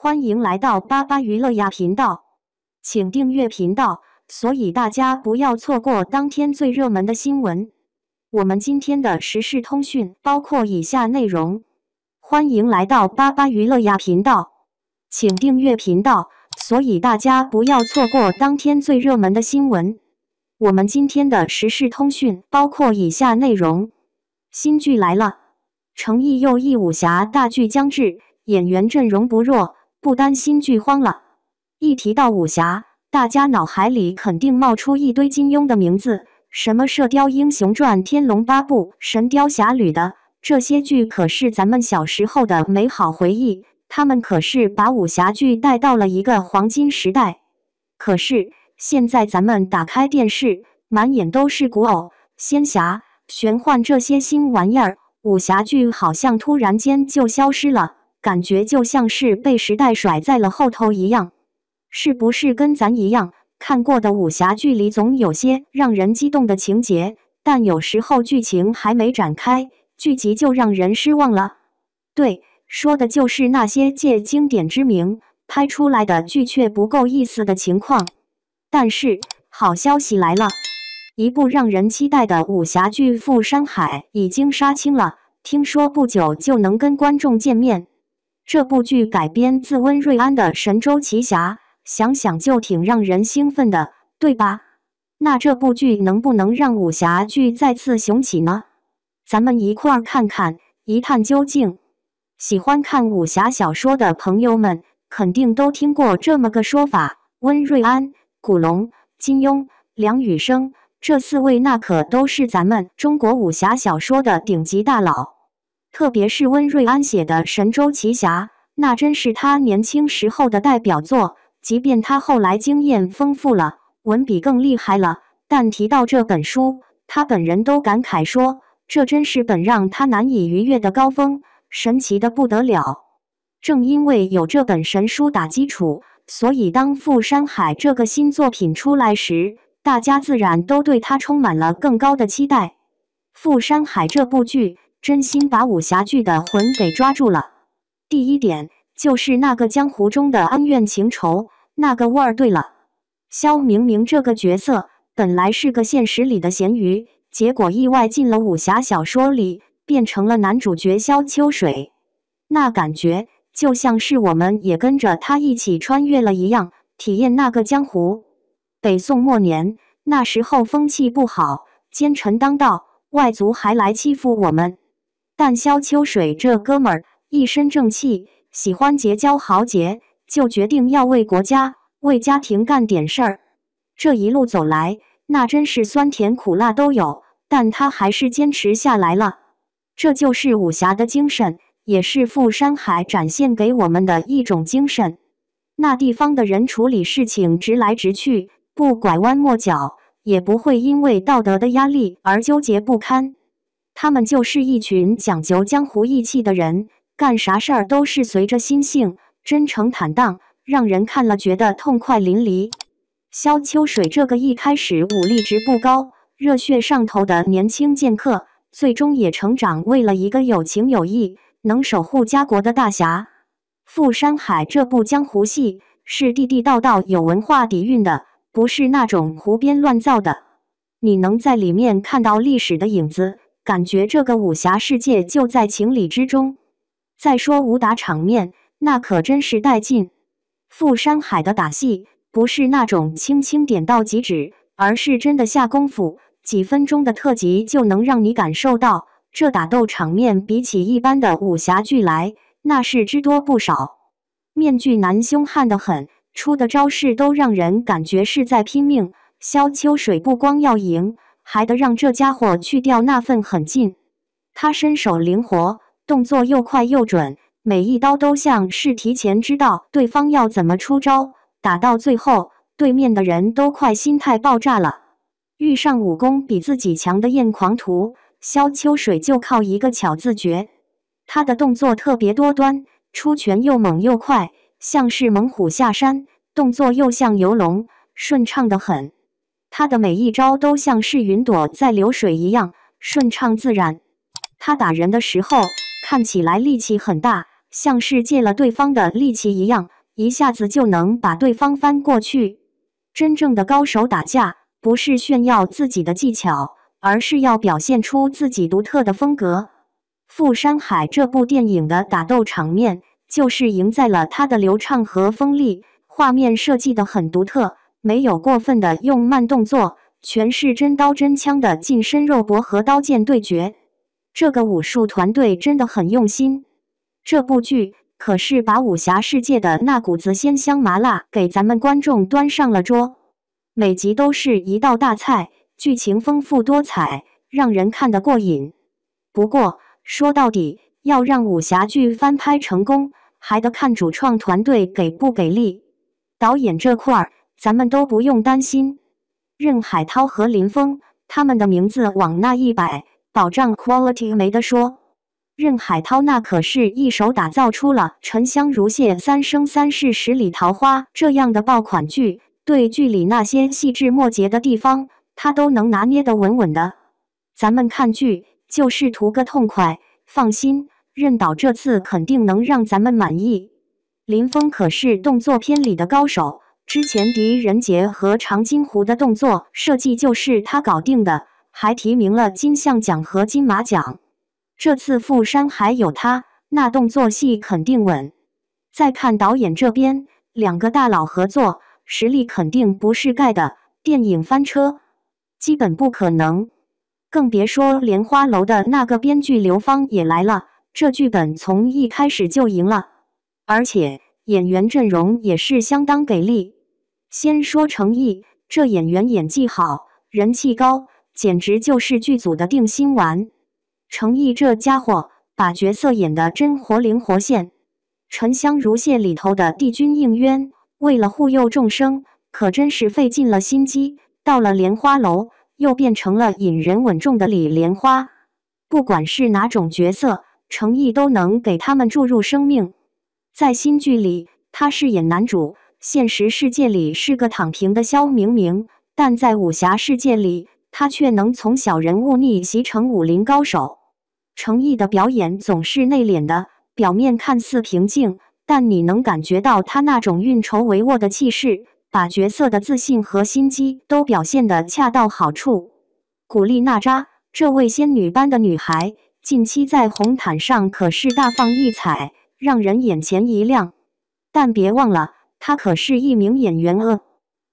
欢迎来到巴巴娱乐呀频道，请订阅频道，所以大家不要错过当天最热门的新闻。我们今天的时事通讯包括以下内容：欢迎来到巴巴娱乐呀频道，请订阅频道，所以大家不要错过当天最热门的新闻。我们今天的时事通讯包括以下内容：新剧来了，诚意又一武侠大剧将至，演员阵容不弱，不担心剧荒了。一提到武侠，大家脑海里肯定冒出一堆金庸的名字，什么《射雕英雄传》、《天龙八部》、《神雕侠侣》的，这些剧可是咱们小时候的美好回忆，他们可是把武侠剧带到了一个黄金时代。可是现在咱们打开电视，满眼都是古偶、仙侠、玄幻这些新玩意儿，武侠剧好像突然间就消失了，感觉就像是被时代甩在了后头一样。是不是跟咱一样，看过的武侠剧里总有些让人激动的情节，但有时候剧情还没展开，剧集就让人失望了？对，说的就是那些借经典之名拍出来的剧却不够意思的情况。但是好消息来了，一部让人期待的武侠剧《富山海》已经杀青了，听说不久就能跟观众见面。这部剧改编自温瑞安的《神州奇侠》，想想就挺让人兴奋的，对吧？那这部剧能不能让武侠剧再次雄起呢？咱们一块儿看看，一探究竟。喜欢看武侠小说的朋友们肯定都听过这么个说法，温瑞安、古龙、金庸、梁羽生这四位那可都是咱们中国武侠小说的顶级大佬。特别是温瑞安写的《神州奇侠》，那真是他年轻时候的代表作，即便他后来经验丰富了，文笔更厉害了，但提到这本书，他本人都感慨说，这真是本让他难以逾越的高峰，神奇的不得了。正因为有这本神书打基础，所以当《富山海》这个新作品出来时，大家自然都对它充满了更高的期待。《富山海》这部剧真心把武侠剧的魂给抓住了。第一点就是那个江湖中的恩怨情仇，那个味儿对了。萧明明这个角色本来是个现实里的咸鱼，结果意外进了武侠小说里，变成了男主角萧秋水。那感觉就像是我们也跟着他一起穿越了一样，体验那个江湖。北宋末年，那时候风气不好，奸臣当道，外族还来欺负我们。但萧秋水这哥们儿一身正气，喜欢结交豪杰，就决定要为国家、为家庭干点事儿。这一路走来，那真是酸甜苦辣都有，但他还是坚持下来了。这就是武侠的精神，也是富山海展现给我们的一种精神。那地方的人处理事情直来直去，不拐弯抹角，也不会因为道德的压力而纠结不堪。他们就是一群讲究江湖义气的人，干啥事儿都是随着心性，真诚坦荡，让人看了觉得痛快淋漓。萧秋水这个一开始武力值不高、热血上头的年轻剑客，最终也成长为了一个有情有义、能守护家国的大侠。富山海这部江湖戏是地地道道有文化底蕴的，不是那种胡编乱造的。你能在里面看到历史的影子，感觉这个武侠世界就在情理之中。再说武打场面，那可真是带劲。富山海的打戏不是那种轻轻点到即止，而是真的下功夫，几分钟的特辑就能让你感受到，这打斗场面比起一般的武侠剧来，那是之多不少。面具男凶悍得很，出的招式都让人感觉是在拼命。萧秋水不光要赢，还得让这家伙去掉那份狠劲。他身手灵活，动作又快又准，每一刀都像是提前知道对方要怎么出招，打到最后，对面的人都快心态爆炸了。遇上武功比自己强的艳狂徒，萧秋水就靠一个巧字诀。他的动作特别多端，出拳又猛又快，像是猛虎下山，动作又像游龙，顺畅得很。他的每一招都像是云朵在流水一样，顺畅自然。他打人的时候，看起来力气很大，像是借了对方的力气一样，一下子就能把对方翻过去。真正的高手打架，不是炫耀自己的技巧，而是要表现出自己独特的风格。《富山海》这部电影的打斗场面，就是赢在了它的流畅和锋利，画面设计得很独特，没有过分的用慢动作，全是真刀真枪的近身肉搏和刀剑对决。这个武术团队真的很用心。这部剧可是把武侠世界的那股子鲜香麻辣给咱们观众端上了桌，每集都是一道大菜，剧情丰富多彩，让人看得过瘾。不过说到底，要让武侠剧翻拍成功，还得看主创团队给不给力。导演这块儿，咱们都不用担心。任海涛和林峰，他们的名字往那一摆，保障 quality 没得说。任海涛那可是一手打造出了《沉香如屑》《三生三世十里桃花》这样的爆款剧，对剧里那些细枝末节的地方，他都能拿捏得稳稳的。咱们看剧就是图个痛快，放心，任导这次肯定能让咱们满意。林峰可是动作片里的高手，之前狄仁杰和长津湖的动作设计就是他搞定的，还提名了金像奖和金马奖。这次富山还有他，那动作戏肯定稳。再看导演这边，两个大佬合作，实力肯定不是盖的，电影翻车基本不可能。更别说莲花楼的那个编剧刘芳也来了，这剧本从一开始就赢了，而且演员阵容也是相当给力。先说程毅，这演员演技好，人气高，简直就是剧组的定心丸。程毅这家伙把角色演得真活灵活现。沉香如屑里头的帝君应渊，为了护佑众生，可真是费尽了心机。到了莲花楼，又变成了引人稳重的李莲花。不管是哪种角色，程毅都能给他们注入生命。在新剧里，他饰演男主，现实世界里是个躺平的肖明明，但在武侠世界里，他却能从小人物逆袭成武林高手。程毅的表演总是内敛的，表面看似平静，但你能感觉到他那种运筹帷幄的气势，把角色的自信和心机都表现得恰到好处。古力娜扎这位仙女般的女孩，近期在红毯上可是大放异彩，让人眼前一亮。但别忘了，她可是一名演员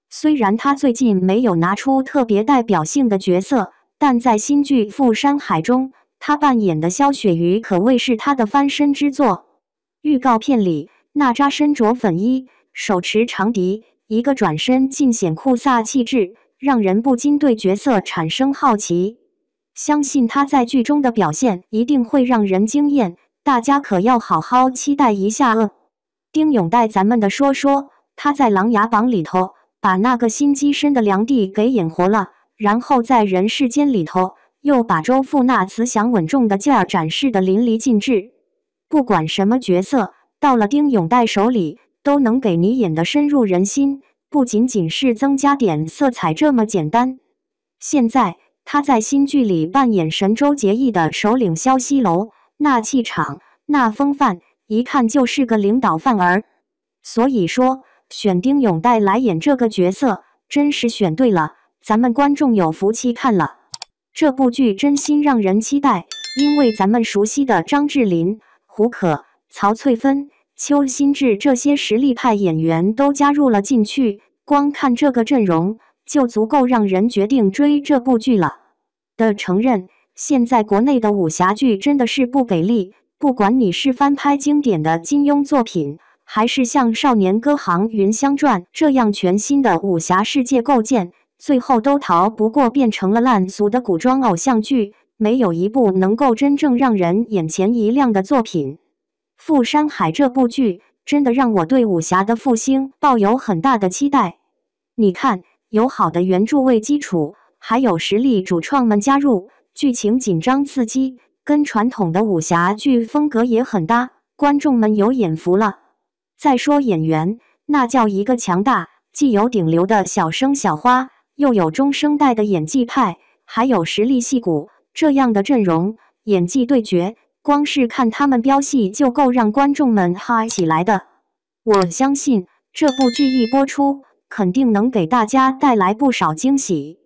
虽然她最近没有拿出特别代表性的角色，但在新剧《富山海》中，她扮演的萧雪瑜可谓是她的翻身之作。预告片里，娜扎身着粉衣，手持长笛，一个转身尽显酷飒气质，让人不禁对角色产生好奇。相信她在剧中的表现一定会让人惊艳，大家可要好好期待一下。丁勇带咱们的说说，他在《琅琊榜》里头把那个心机深的梁帝给演活了，然后在《人世间》里头又把周馥那慈祥稳重的劲儿展示得淋漓尽致。不管什么角色，到了丁勇带手里，都能给你演得深入人心，不仅仅是增加点色彩这么简单。现在他在新剧里扮演神州结义的首领萧西楼，那气场，那风范，一看就是个领导范儿。所以说，选丁勇带来演这个角色，真是选对了，咱们观众有福气看了。这部剧真心让人期待，因为咱们熟悉的张智霖、胡可、曹翠芬、邱心志这些实力派演员都加入了进去，光看这个阵容就足够让人决定追这部剧了。承认，现在国内的武侠剧真的是不给力，不管你是翻拍经典的金庸作品，还是像《少年歌行·云香传》这样全新的武侠世界构建，最后都逃不过变成了烂俗的古装偶像剧，没有一部能够真正让人眼前一亮的作品。《富山海》这部剧真的让我对武侠的复兴抱有很大的期待。你看，有好的原著为基础，还有实力主创们加入，剧情紧张刺激，跟传统的武侠剧风格也很搭，观众们有眼福了。再说演员，那叫一个强大，既有顶流的小生小花，又有中生代的演技派，还有实力戏骨，这样的阵容，演技对决，光是看他们飙戏就够让观众们嗨起来的。我相信这部剧一播出，肯定能给大家带来不少惊喜。